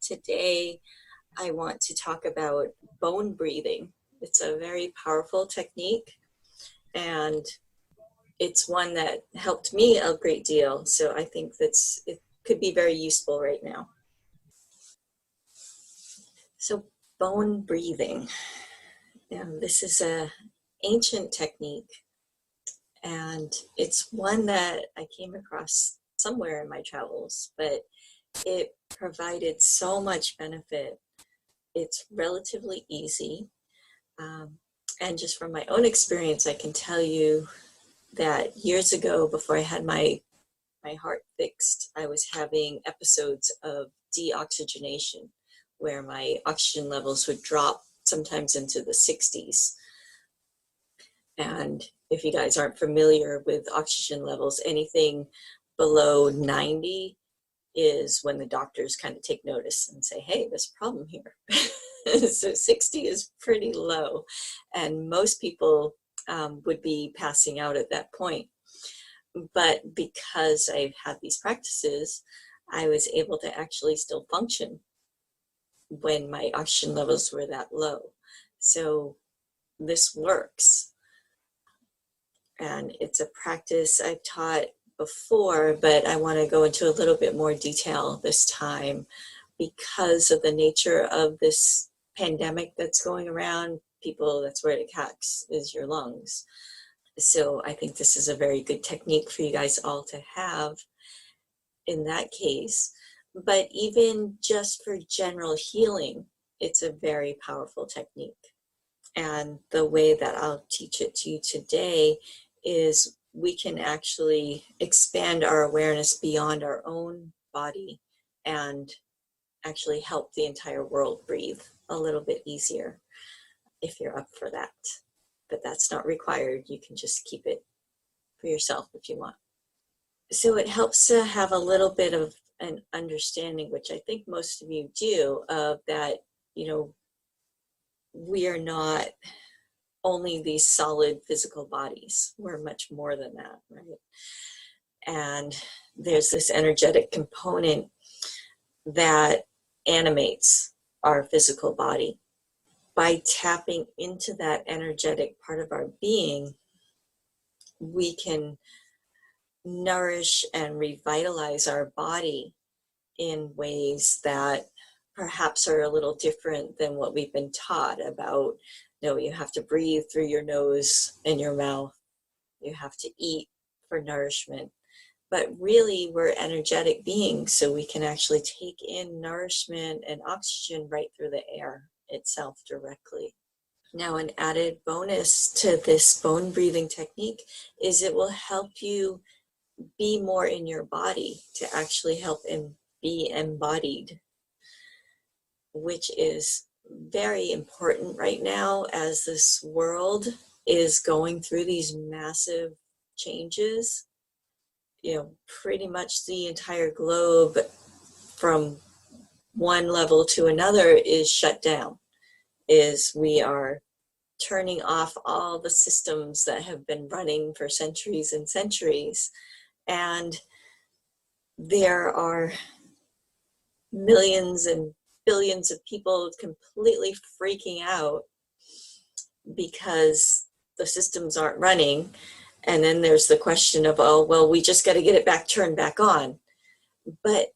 Today, I want to talk about bone breathing. It's a very powerful technique, and it's one that helped me a great deal. So I think it could be very useful right now. So bone breathing. This is an ancient technique, and it's one that I came across somewhere in my travels, but it provided so much benefit. It's relatively easy. And just from my own experience, I can tell you that years ago, before I had my heart fixed, I was having episodes of deoxygenation where my oxygen levels would drop sometimes into the 60s. And if you guys aren't familiar with oxygen levels, anything below 90 is when the doctors kind of take notice and say, hey, there's a problem here. So 60 is pretty low, and most people would be passing out at that point. But because I've had these practices, I was able to actually still function when my oxygen levels were that low. So this works. And it's a practice I've taught before, but I want to go into a little bit more detail this time because of the nature of this pandemic that's going around. That's where it attacks is your lungs. So I think this is a very good technique for you guys all to have in that case. But even just for general healing, it's a very powerful technique. And the way that I'll teach it to you today is we can actually expand our awareness beyond our own body and actually help the entire world breathe a little bit easier if you're up for that. But that's not required. You can just keep it for yourself if you want. So it helps to have a little bit of an understanding, which I think most of you do, of that, we are not only these solid physical bodies. We're much more than that, right? And there's this energetic component that animates our physical body. By tapping into that energetic part of our being, we can nourish and revitalize our body in ways that perhaps are a little different than what we've been taught about. You have to breathe through your nose and your mouth. You have to eat for nourishment. But really, we're energetic beings, so we can actually take in nourishment and oxygen right through the air itself directly. Now, an added bonus to this bone breathing technique is it will help you be more in your body, to actually help be embodied, which is very important right now as this world is going through these massive changes. Pretty much the entire globe from one level to another is shut down. We are turning off all the systems that have been running for centuries and centuries. And there are millions and billions of people completely freaking out because the systems aren't running. And then there's the question of, oh, well, we just got to get it turned back on. But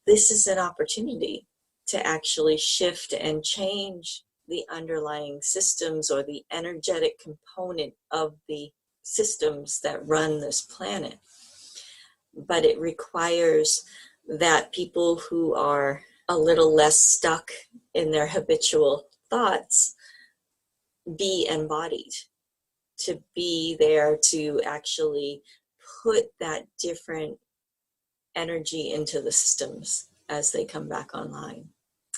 this is an opportunity to actually shift and change the underlying systems or the energetic component of the systems that run this planet. But it requires that people who are a little less stuck in their habitual thoughts be embodied, to be there to actually put that different energy into the systems as they come back online.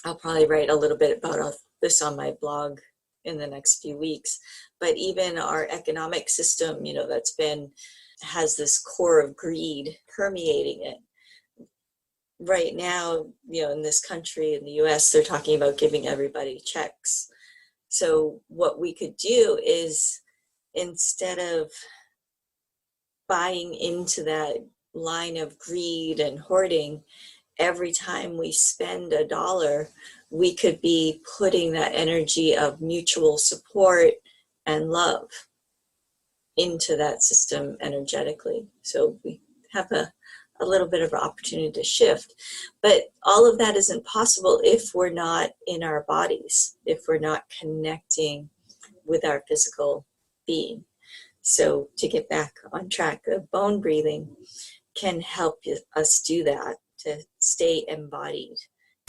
I'll probably write a little bit about this on my blog in the next few weeks. But even our economic system, has this core of greed permeating it. Right now, in this country, in the US, they're talking about giving everybody checks. So what we could do is, instead of buying into that line of greed and hoarding, every time we spend $1, we could be putting that energy of mutual support and love into that system energetically. So we have a little bit of an opportunity to shift. But all of that isn't possible if we're not in our bodies, if we're not connecting with our physical being. So to get back on track, bone breathing can help us do that, to stay embodied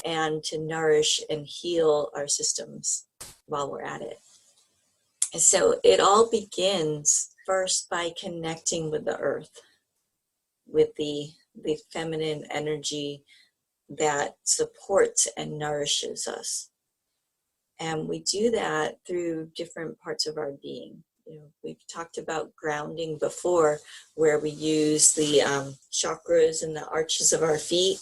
and to nourish and heal our systems while we're at it. And so it all begins first by connecting with the earth, with the feminine energy that supports and nourishes us. And we do that through different parts of our being. You know, we've talked about grounding before, where we use the chakras and the arches of our feet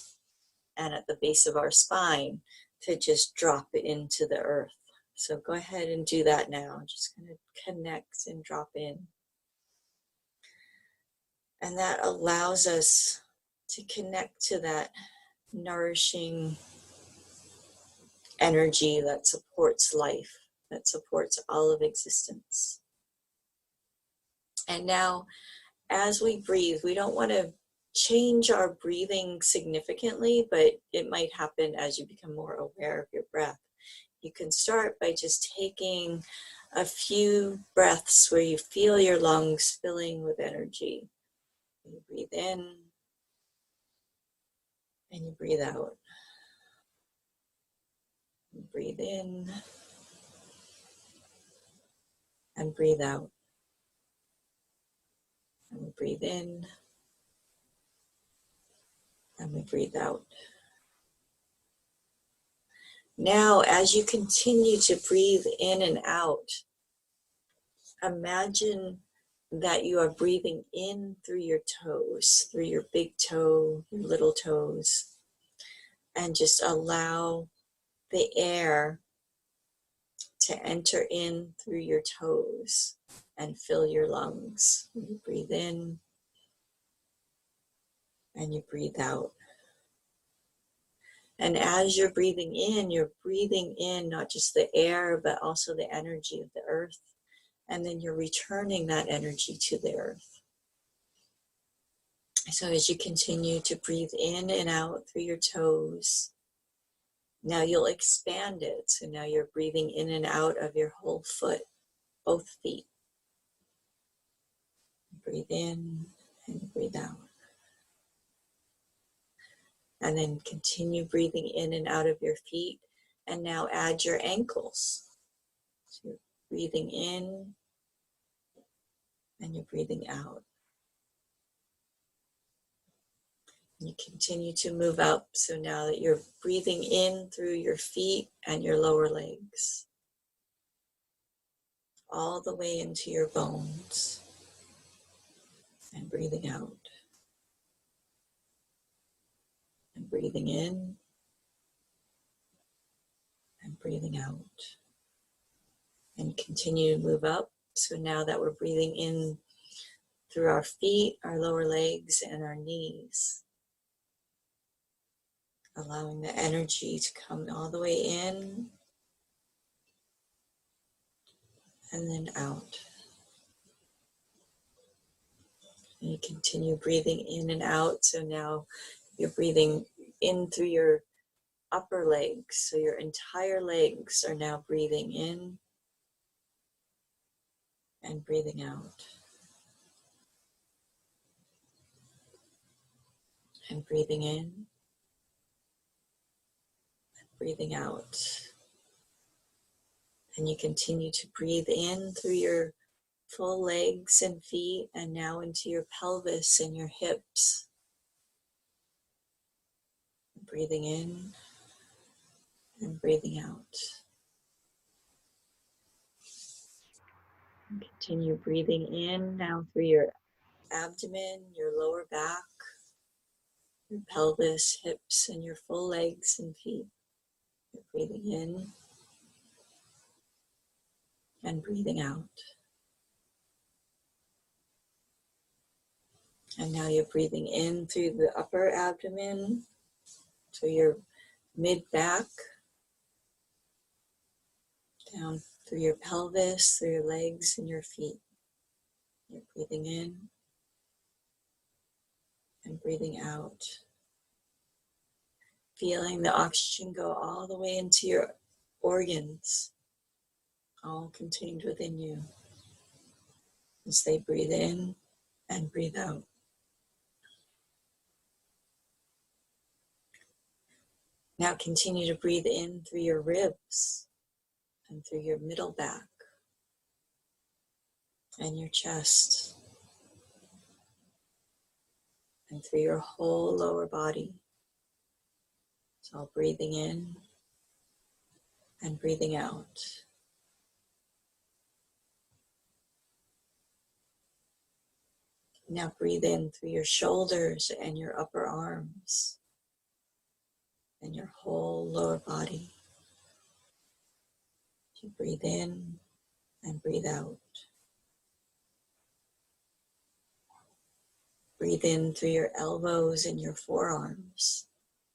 and at the base of our spine to just drop it into the earth. So go ahead and do that now. Just going to connect and drop in. And that allows us to connect to that nourishing energy that supports life, that supports all of existence. And now, as we breathe, we don't want to change our breathing significantly, but it might happen as you become more aware of your breath. You can start by just taking a few breaths where you feel your lungs filling with energy. You breathe in and you breathe out. You breathe in and breathe out. And we breathe in and we breathe out. Now, as you continue to breathe in and out, imagine that you are breathing in through your toes, through your big toe, your little toes, and just allow the air to enter in through your toes and fill your lungs. You breathe in and you breathe out. And as you're breathing in not just the air, but also the energy of the earth. And then you're returning that energy to the earth. So as you continue to breathe in and out through your toes, now you'll expand it. So now you're breathing in and out of your whole foot, both feet. Breathe in and breathe out. And then continue breathing in and out of your feet. And now add your ankles. So you're breathing in and you're breathing out. You continue to move up. So now that you're breathing in through your feet and your lower legs, all the way into your bones, and breathing out. And breathing in and breathing out. And continue to move up. So now that we're breathing in through our feet, our lower legs, and our knees, allowing the energy to come all the way in and then out. And you continue breathing in and out. So now you're breathing in through your upper legs. So your entire legs are now breathing in and breathing out. And breathing in and breathing out. And you continue to breathe in through your full legs and feet, and now into your pelvis and your hips. Breathing in and breathing out. And continue breathing in now through your abdomen, your lower back, your pelvis, hips, and your full legs and feet. You're breathing in and breathing out. And now you're breathing in through the upper abdomen, to your mid-back, down through your pelvis, through your legs and your feet. You're breathing in and breathing out. Feeling the oxygen go all the way into your organs, all contained within you, as they breathe in and breathe out. Now continue to breathe in through your ribs and through your middle back and your chest and through your whole lower body. It's all breathing in and breathing out. Now breathe in through your shoulders and your upper arms and your whole lower body. You breathe in and breathe out. Breathe in through your elbows and your forearms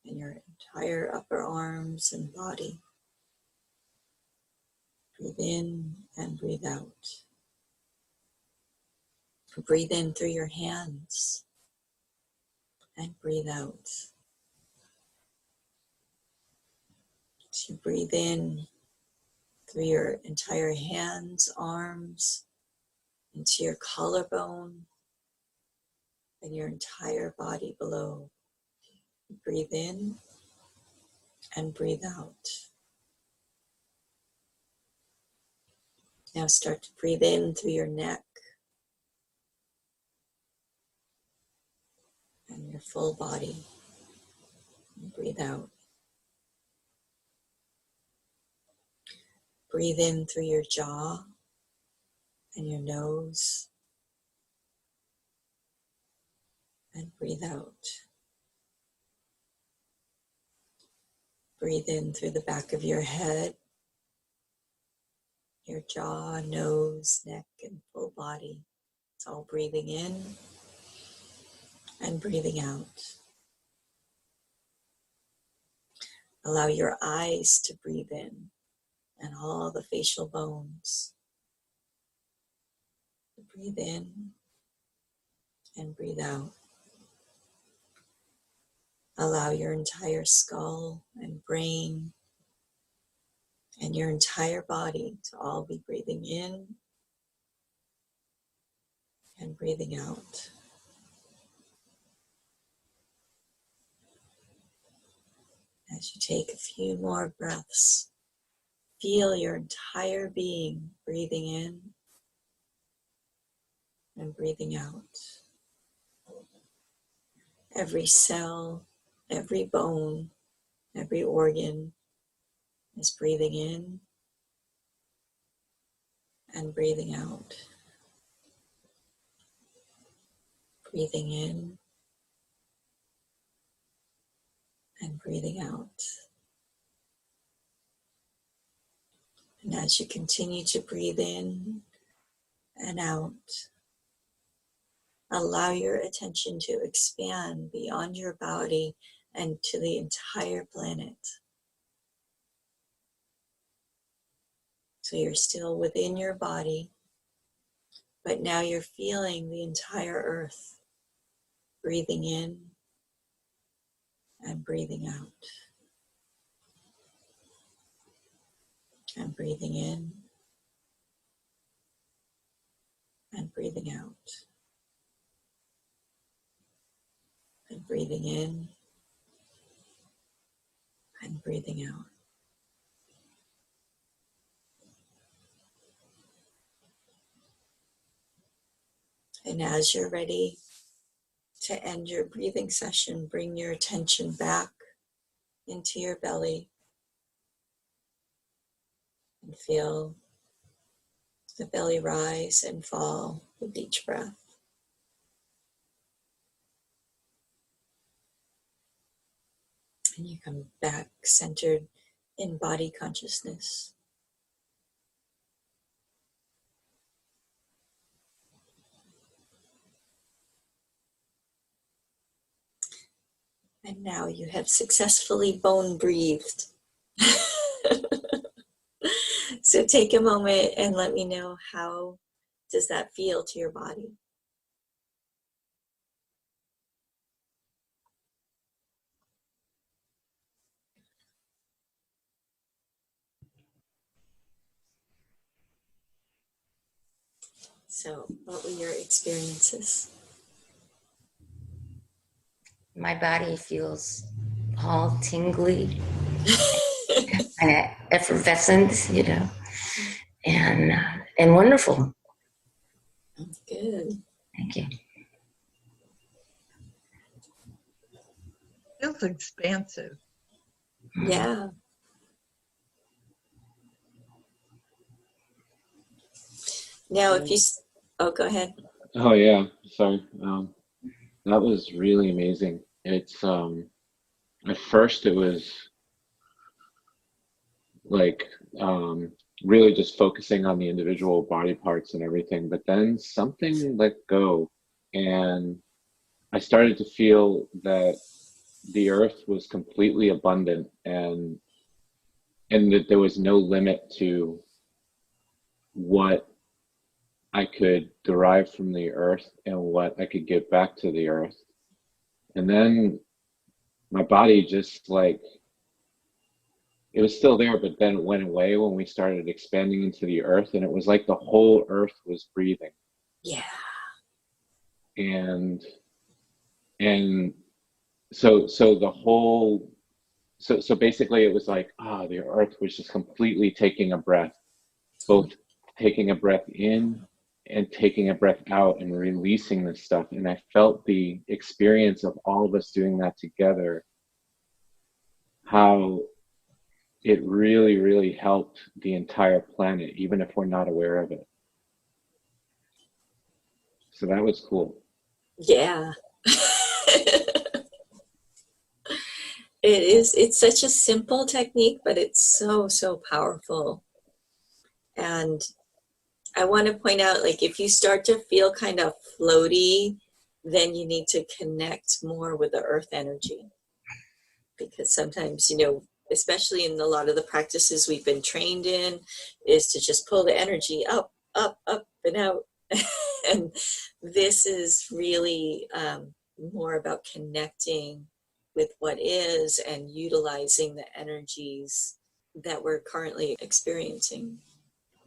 and your entire upper arms and body. Breathe in and breathe out. Breathe in through your hands and breathe out. So you breathe in through your entire hands, arms, into your collarbone and your entire body below. Breathe in and breathe out. Now start to breathe in through your neck and your full body. And breathe out. Breathe in through your jaw and your nose. And breathe out. Breathe in through the back of your head, your jaw, nose, neck, and full body. It's all breathing in and breathing out. Allow your eyes to breathe in and all the facial bones. Breathe in and breathe out. Allow your entire skull and brain and your entire body to all be breathing in and breathing out. As you take a few more breaths, feel your entire being breathing in and breathing out. Every cell, every bone, every organ is breathing in and breathing out. Breathing in and breathing out. And as you continue to breathe in and out, allow your attention to expand beyond your body and to the entire planet. So you're still within your body, but now you're feeling the entire earth, breathing in and breathing out. And breathing in and breathing out. And breathing in and breathing out. And as you're ready to end your breathing session, bring your attention back into your belly and feel the belly rise and fall with each breath. And you come back centered in body consciousness. And now you have successfully bone breathed. So take a moment and let me know, how does that feel to your body? So what were your experiences? My body feels all tingly and effervescent, and wonderful. Good. Thank you. Feels expansive. Yeah. Now, if you, oh, go ahead. Oh yeah, sorry. That was really amazing. It's at first it was like really just focusing on the individual body parts and everything, but then something let go, and I started to feel that the earth was completely abundant, and that there was no limit to what I could derive from the earth and what I could give back to the earth. And then my body just like, it was still there, but then it went away when we started expanding into the earth, and it was like the whole earth was breathing. Yeah. And and so the whole, so basically it was like, the earth was just completely taking a breath, both taking a breath in and taking a breath out and releasing this stuff. And I felt the experience of all of us doing that together, how it really, really helped the entire planet, even if we're not aware of it. So that was cool. Yeah. It is. It's such a simple technique, but it's so, so powerful. And I want to point out, like, if you start to feel kind of floaty, then you need to connect more with the earth energy. Because sometimes, especially in a lot of the practices we've been trained in, is to just pull the energy up, up, up, and out. And this is really more about connecting with what is and utilizing the energies that we're currently experiencing.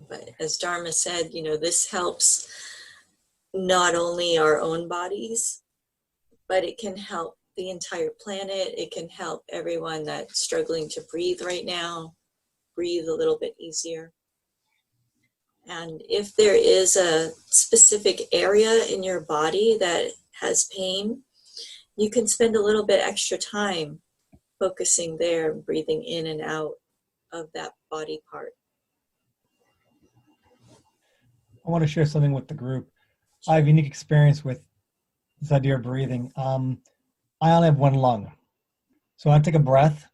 But as Dharma said, this helps not only our own bodies, but it can help the entire planet. It can help everyone that's struggling to breathe right now, breathe a little bit easier. And if there is a specific area in your body that has pain, you can spend a little bit extra time focusing there, breathing in and out of that body part. I want to share something with the group. I have a unique experience with this idea of breathing. I only have one lung. So when I take a breath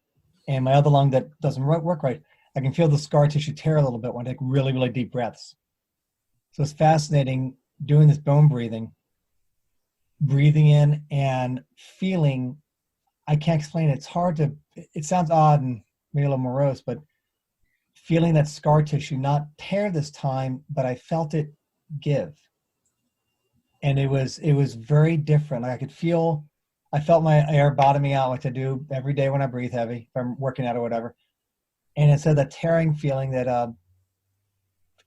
and my other lung that doesn't work right, I can feel the scar tissue tear a little bit when I take really, really deep breaths. So it's fascinating doing this bone breathing in and feeling, I can't explain it. It's hard to, it sounds odd and maybe a little morose, but feeling that scar tissue not tear this time, but I felt it give. And it was very different. Like I felt my air bottoming out, like I do every day when I breathe heavy, if I'm working out or whatever. And instead of that tearing feeling that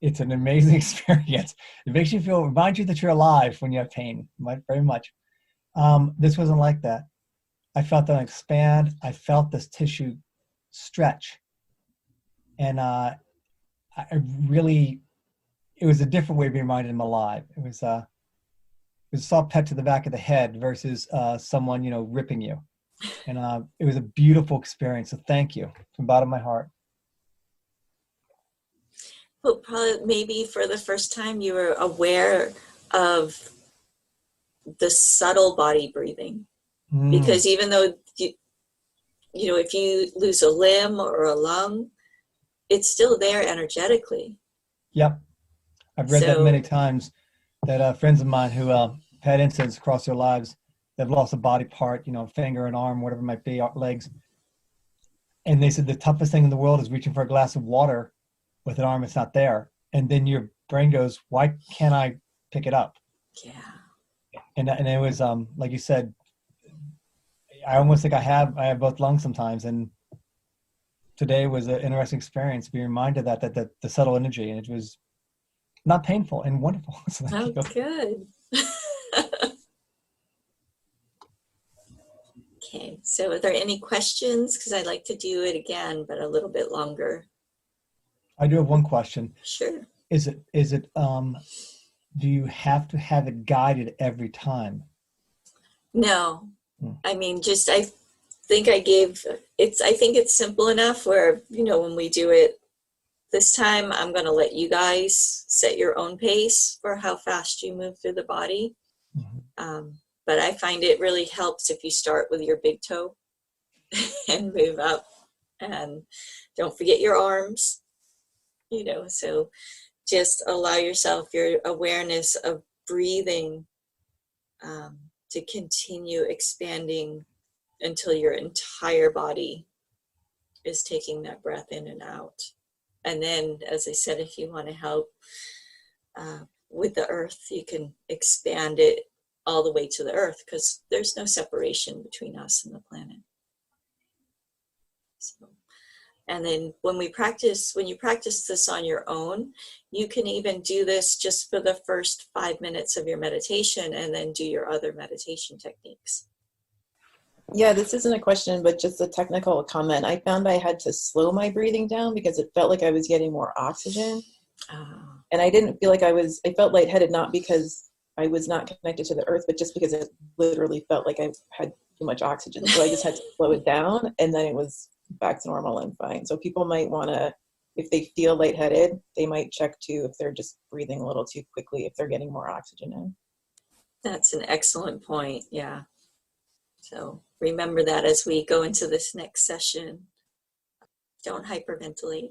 it's an amazing experience. It makes you reminds you that you're alive when you have pain, very much. This wasn't like that. I felt them expand. I felt this tissue stretch. And it was a different way of being reminded I'm alive. It was a soft pet to the back of the head versus someone, ripping you. And it was a beautiful experience. So thank you from the bottom of my heart. Well, probably maybe for the first time you were aware of the subtle body breathing. Because even though, if you lose a limb or a lung, it's still there energetically. Yep. I've read that many times, that friends of mine who had incidents across their lives, they've lost a body part, finger, an arm, whatever it might be, legs. And they said the toughest thing in the world is reaching for a glass of water with an arm that's not there. And then your brain goes, why can't I pick it up? Yeah. And it was, like you said, I almost think I have both lungs sometimes. And today was an interesting experience, being reminded that the subtle energy, and it was not painful and wonderful. So thank you. Good. Okay, so are there any questions? Because I'd like to do it again, but a little bit longer. I do have one question. Sure. Is it do you have to have it guided every time? No. I mean, I think it's simple enough where, when we do it this time, I'm going to let you guys set your own pace for how fast you move through the body. Mm-hmm. But I find it really helps if you start with your big toe and move up, and don't forget your arms, so just allow yourself your awareness of breathing to continue expanding until your entire body is taking that breath in and out. And then, as I said, if you want to help with the earth, you can expand it all the way to the earth, because there's no separation between us and the planet. So, and then when you practice this on your own, you can even do this just for the first 5 minutes of your meditation, and then do your other meditation techniques. Yeah, this isn't a question, but just a technical comment. I found I had to slow my breathing down because it felt like I was getting more oxygen. And I didn't feel like I felt lightheaded, not because I was not connected to the earth, but just because it literally felt like I had too much oxygen. So I just had to slow it down, and then it was back to normal and fine. So people might want to, if they feel lightheaded, they might check too if they're just breathing a little too quickly, if they're getting more oxygen in. That's an excellent point. Yeah. So remember that as we go into this next session. Don't hyperventilate.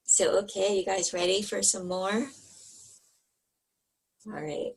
So, okay, you guys ready for some more? All right.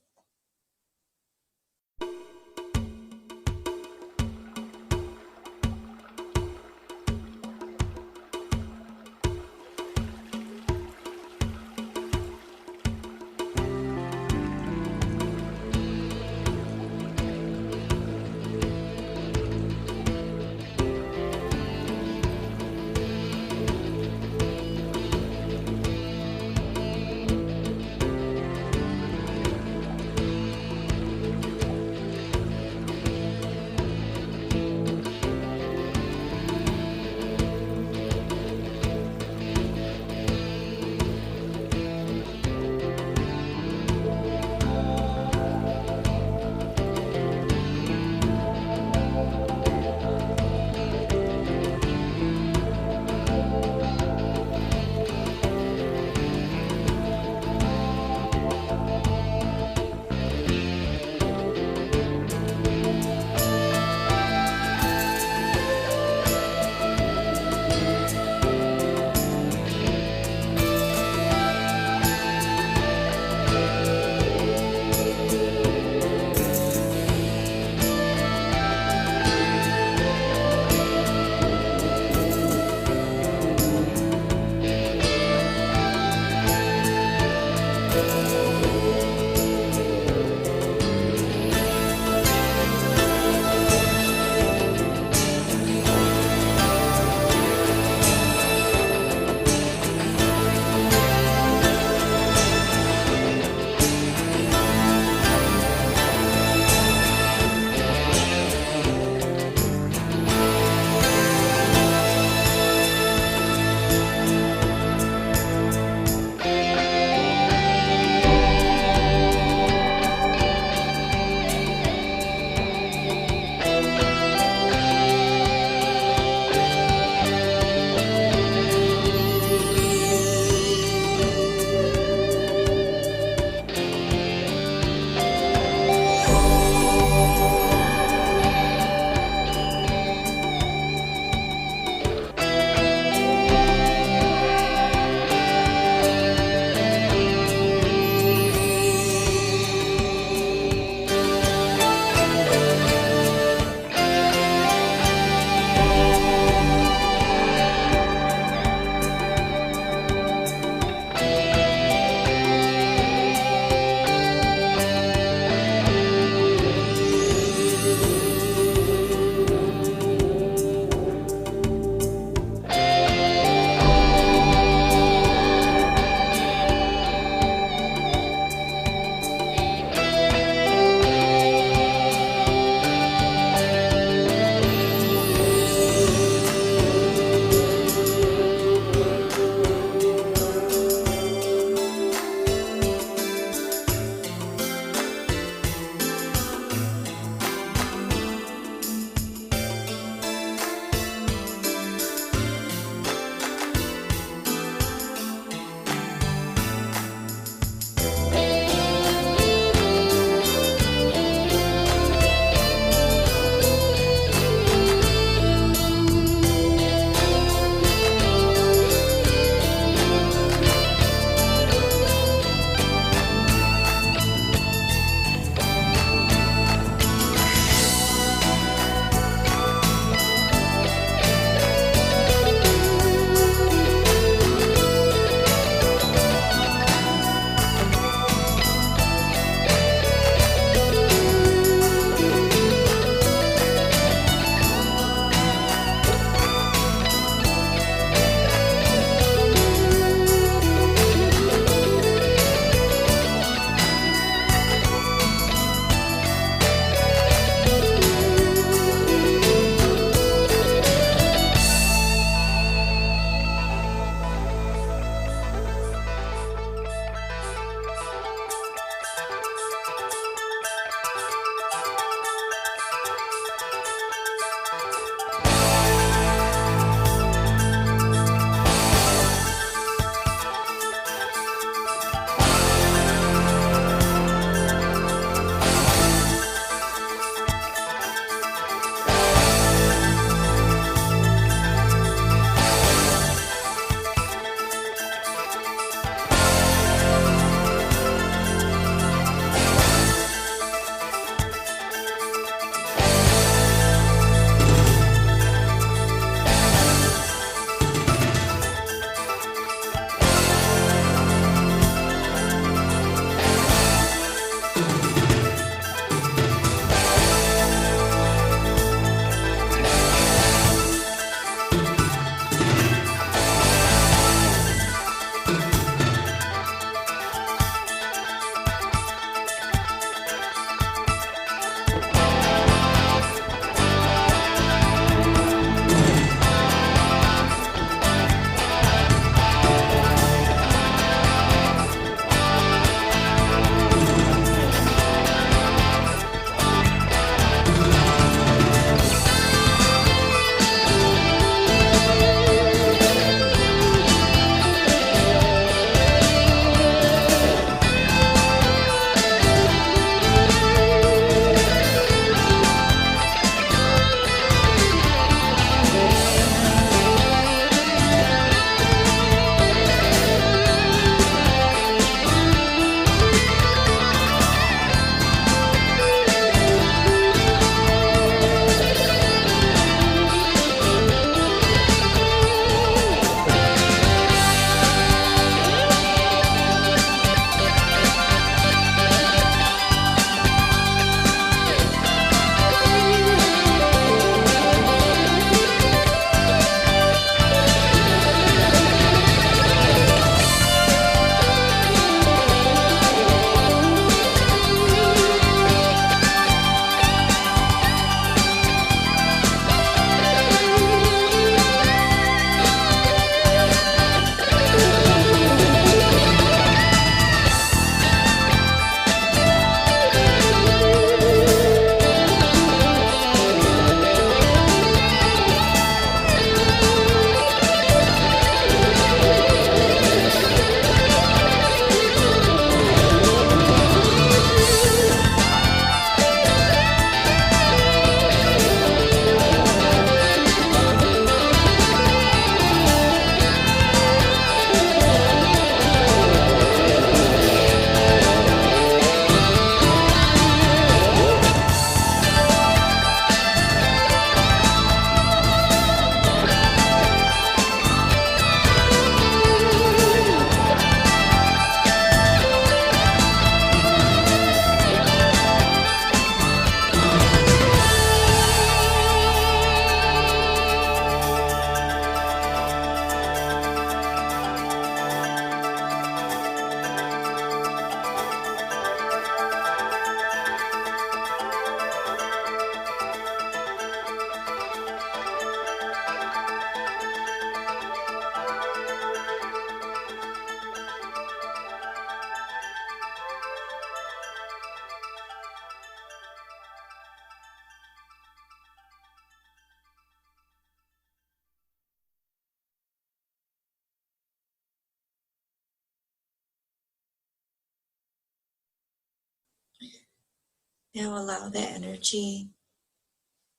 Now allow the energy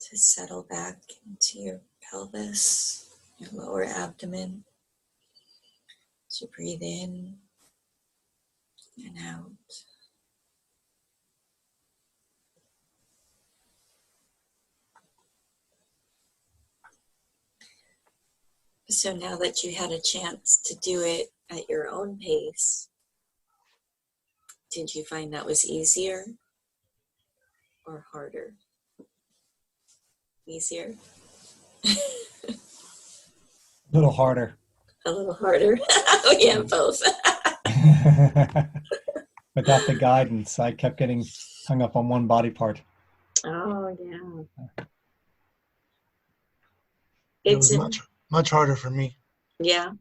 to settle back into your pelvis, your lower abdomen. So breathe in and out. So now that you had a chance to do it at your own pace, did you find that was easier or harder? Easier? A little harder. A little harder? Oh yeah, both. Without the guidance, I kept getting hung up on one body part. Oh yeah. It was much harder for me. Yeah.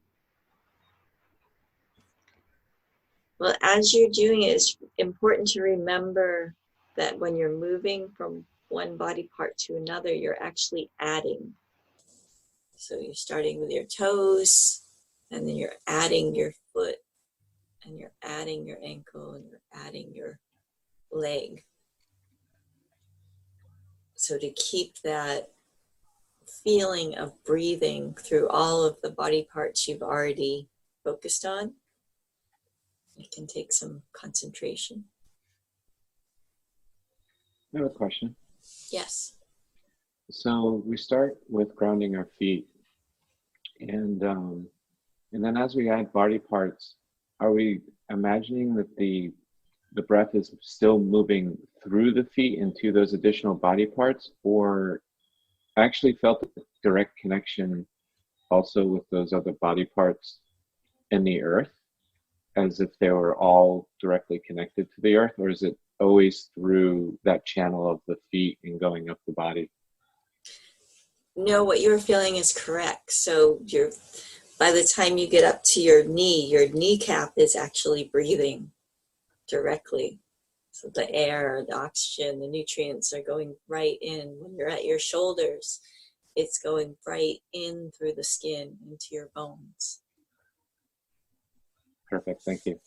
Well, as you're doing it, it's important to remember that when you're moving from one body part to another, you're actually adding. So you're starting with your toes, and then you're adding your foot, and you're adding your ankle, and you're adding your leg. So to keep that feeling of breathing through all of the body parts you've already focused on, it can take some concentration. I have a question. Yes. So we start with grounding our feet, and then as we add body parts, are we imagining that the breath is still moving through the feet into those additional body parts, or I actually felt a direct connection also with those other body parts in the earth, as if they were all directly connected to the earth, or is it always through that channel of the feet and going up the body? No, what you're feeling is correct. So by the time you get up to your knee, your kneecap is actually breathing directly. So the air, the oxygen, the nutrients are going right in. When you're at your shoulders, it's going right in through the skin into your bones. Perfect, thank you.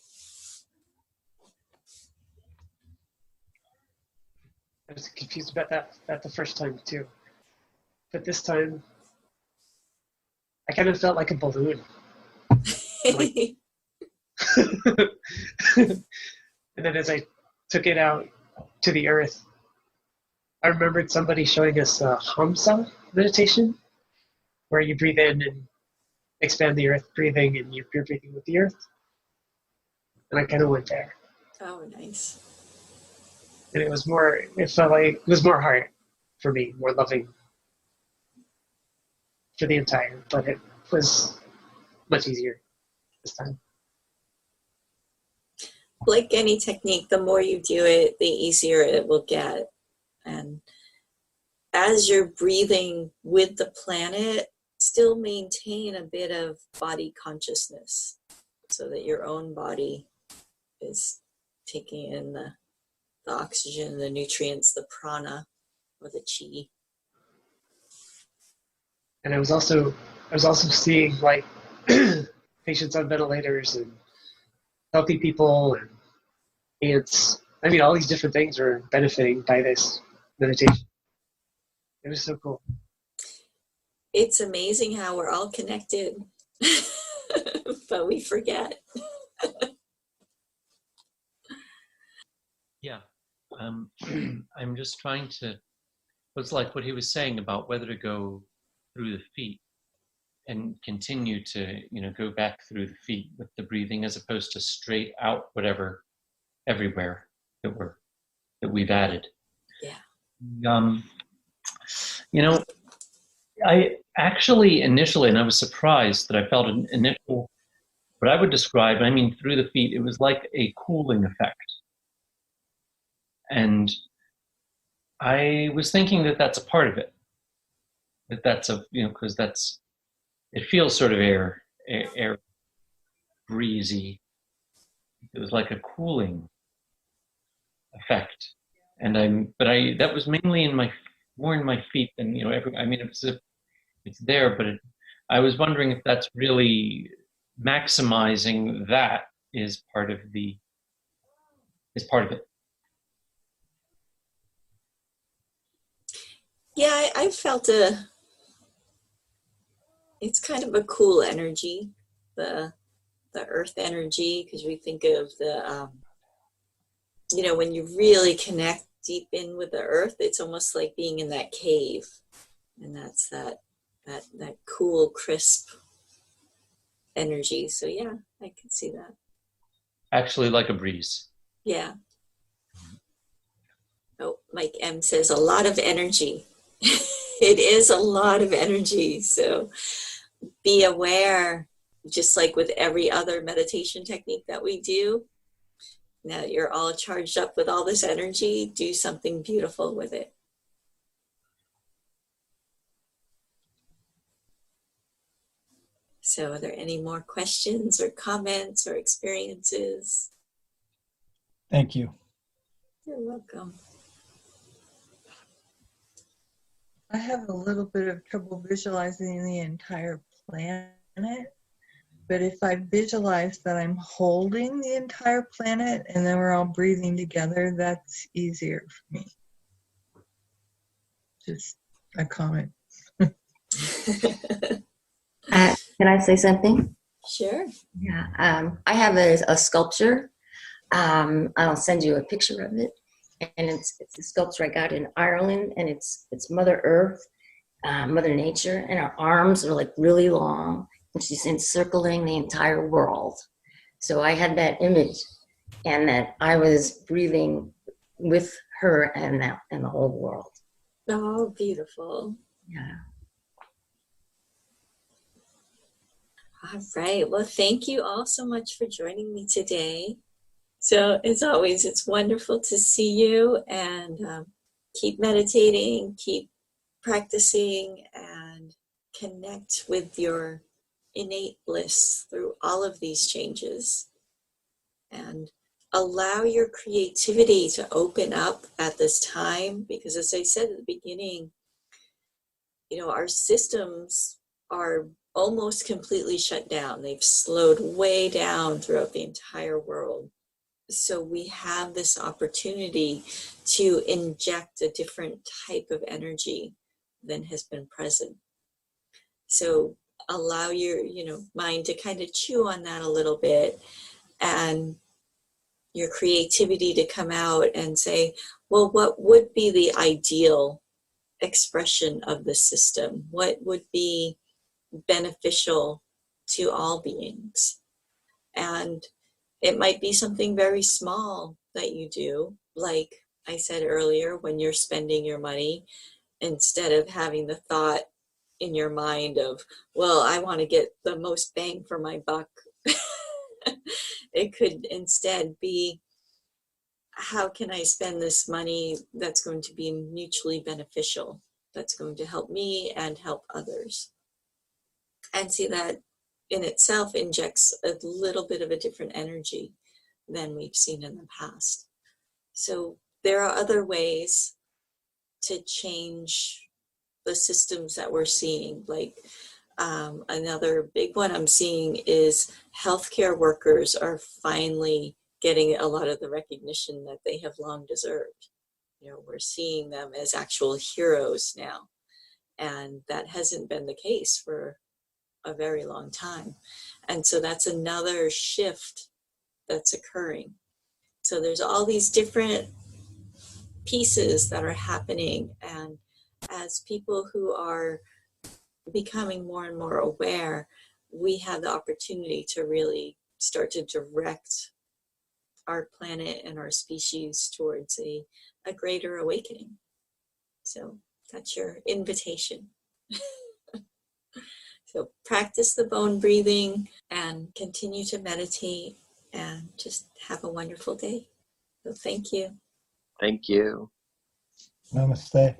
I was confused about that the first time too. But this time, I kind of felt like a balloon. Like, and then as I took it out to the earth, I remembered somebody showing us a Hamsa meditation, where you breathe in and expand the earth breathing, and you're breathing with the earth. And I kind of went there. Oh, nice. And it felt like it was more heart for me, more loving for the entire, but it was much easier this time. Like any technique, the more you do it, the easier it will get. And as you're breathing with the planet, still maintain a bit of body consciousness so that your own body is taking in the oxygen, the nutrients, the prana, or the chi. And I was also seeing like patients on ventilators and healthy people and ants. I mean, all these different things are benefiting by this meditation. It was so cool. It's amazing how we're all connected, but we forget. Yeah. I'm just trying to, it's like what he was saying about whether to go through the feet and continue to, go back through the feet with the breathing as opposed to straight out whatever, everywhere that we've added. Yeah. I actually initially, and I was surprised that I felt an initial, what I would describe, through the feet, it was like a cooling effect. And I was thinking that that's a part of it. That's because it feels sort of air breezy. It was like a cooling effect. And that was mainly more in my feet than, it's there, but I was wondering if that's really maximizing that is part of it. Yeah, I felt it's kind of a cool energy, the earth energy, because we think of the, when you really connect deep in with the earth, it's almost like being in that cave. And that's that cool, crisp energy. So yeah, I can see that. Actually, like a breeze. Yeah. Oh, Mike M says a lot of energy. It is a lot of energy. So be aware, just like with every other meditation technique that we do. Now that you're all charged up with all this energy, do something beautiful with it. So are there any more questions or comments or experiences? Thank you. You're welcome. I have a little bit of trouble visualizing the entire planet, but if I visualize that I'm holding the entire planet and then we're all breathing together, that's easier for me. Just a comment. Can I say something? Sure. Yeah. I have a sculpture. I'll send you a picture of it. And it's a sculpture I got in Ireland, and it's Mother Earth, Mother Nature, and her arms are like really long, and she's encircling the entire world. So I had that image, and that I was breathing with her and the whole world. Oh, beautiful. Yeah. All right. Well, thank you all so much for joining me today. So as always, it's wonderful to see you, and keep meditating, keep practicing, and connect with your innate bliss through all of these changes. And allow your creativity to open up at this time, because as I said at the beginning, our systems are almost completely shut down. They've slowed way down throughout the entire world. So we have this opportunity to inject a different type of energy than has been present. So allow your, mind to kind of chew on that a little bit, and your creativity to come out and say, well, what would be the ideal expression of the system? What would be beneficial to all beings? And it might be something very small that you do, like I said earlier, when you're spending your money, instead of having the thought in your mind of, well, I want to get the most bang for my buck. It could instead be, how can I spend this money that's going to be mutually beneficial, that's going to help me and help others? And see, that in itself injects a little bit of a different energy than we've seen in the past. So there are other ways to change the systems that we're seeing. Like another big one I'm seeing is healthcare workers are finally getting a lot of the recognition that they have long deserved. We're seeing them as actual heroes now, and that hasn't been the case for a very long time. And so that's another shift that's occurring. So there's all these different pieces that are happening, and as people who are becoming more and more aware, we have the opportunity to really start to direct our planet and our species towards a greater awakening. So that's your invitation. So practice the bone breathing and continue to meditate, and just have a wonderful day. So thank you. Thank you. Namaste.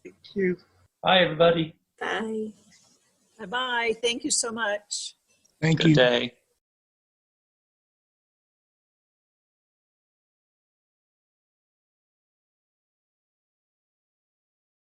Thank you. Bye, everybody. Bye. Bye-bye. Thank you so much. Thank Good you. day.